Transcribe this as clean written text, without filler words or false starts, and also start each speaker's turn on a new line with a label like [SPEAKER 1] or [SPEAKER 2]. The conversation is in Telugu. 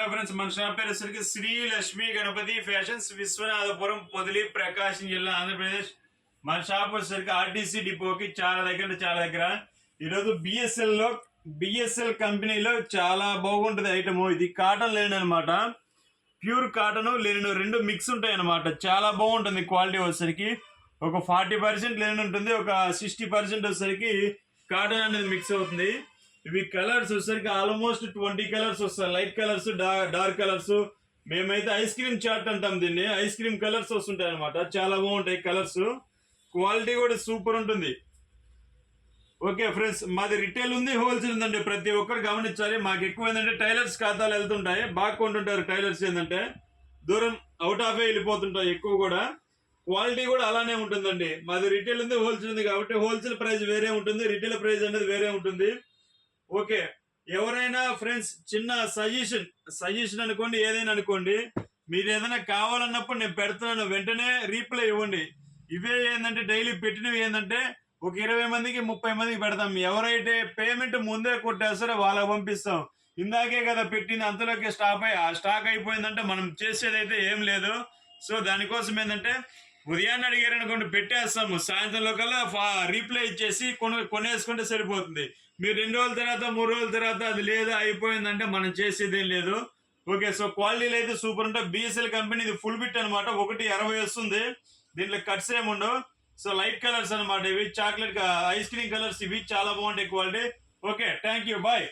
[SPEAKER 1] హలో ఫ్రెండ్స్, మన షాప్ పేరు వచ్చరికి శ్రీ లక్ష్మీ గణపతి ఫ్యాషన్స్, విశ్వనాథపురం, పొదిలి, ప్రకాశం జిల్లా, ఆంధ్రప్రదేశ్. మన షాప్ వచ్చేసరికి ఆర్టీసీ డిపోకి చాలా దగ్గర ఈరోజు బిఎస్ఎల్ కంపెనీలో చాలా బాగుంటుంది ఐటమ్. ఇది కాటన్ లేని అనమాట, ప్యూర్ కాటన్ లేని రెండు మిక్స్ ఉంటాయి అనమాట. చాలా బాగుంటుంది క్వాలిటీ వచ్చేసరికి. ఒక 40% లేని ఉంటుంది, ఒక 60% వచ్చేసరికి కాటన్ అనేది మిక్స్ అవుతుంది. ఇవి కలర్స్ వచ్చేసరికి ఆల్మోస్ట్ 20 కలర్స్ వస్తాయి. Light colours, dark colours. మేమైతే ఐస్ క్రీమ్ చాట్ అంటాం దీన్ని. ఐస్ క్రీమ్ కలర్స్ వస్తుంటాయి అనమాట. చాలా బాగుంటాయి కలర్స్. క్వాలిటీ కూడా సూపర్ ఉంటుంది. ఓకే ఫ్రెండ్స్, మాది రిటైల్ ఉంది, హోల్సేల్ ఉందండి. ప్రతి ఒక్కరు గమనించాలి. మాకు ఎక్కువ ఏంటంటే టైలర్స్ ఖాతాలు వెళ్తుంటాయి, బాగా కొంటుంటారు టైలర్స్. ఏంటంటే దూరం అవుట్ ఆఫ్ వెళ్ళిపోతుంటాయి ఎక్కువ కూడా. క్వాలిటీ కూడా అలానే ఉంటుందండి. మాది రిటైల్ ఉంది, హోల్సేల్ ఉంది కాబట్టి హోల్సేల్ ప్రైస్ వేరే ఉంటుంది, రిటైల్ ప్రైస్ అనేది వేరే ఉంటుంది. ఓకే, ఎవరైనా ఫ్రెండ్స్ చిన్న సజెషన్ అనుకోండి, ఏదైనా అనుకోండి. మీరు ఏదైనా కావాలన్నప్పుడు నేను పెడుతున్నాను, వెంటనే రీప్లై ఇవ్వండి. ఇవే ఏంటంటే డైలీ పెట్టినవి ఏంటంటే ఒక 20 మందికి 30 మందికి పెడతాం. ఎవరైతే పేమెంట్ ముందే కొట్టేస్తారో వాళ్ళకి పంపిస్తాం. ఇందాకే కదా పెట్టింది, అంతలోకి స్టాక్ అయిపోయిందంటే మనం చేసేదైతే ఏం లేదు. సో దానికోసం ఏంటంటే ఉదయాన్నే అడిగారు అనుకోండి, పెట్టేస్తాము. సాయంత్రంలో కల్లా రీప్లై ఇచ్చేసి కొనేసుకుంటే సరిపోతుంది. మీరు 2 రోజుల తర్వాత 3 రోజుల తర్వాత అది లేదా అయిపోయిందంటే మనం చేసేదేం లేదు. ఓకే, సో క్వాలిటీలు అయితే సూపర్ ఉంటాయి. బిఎస్ఎల్ కంపెనీ ఇది ఫుల్ బిట్ అనమాట. 1.60 వస్తుంది. దీంట్లో కట్స్ ఏముండవు. సో లైట్ కలర్స్ అనమాట ఇవి. చాక్లెట్ ఐస్ క్రీమ్ కలర్స్ ఇవి చాలా బాగుంటాయి quality. Okay, thank you, bye.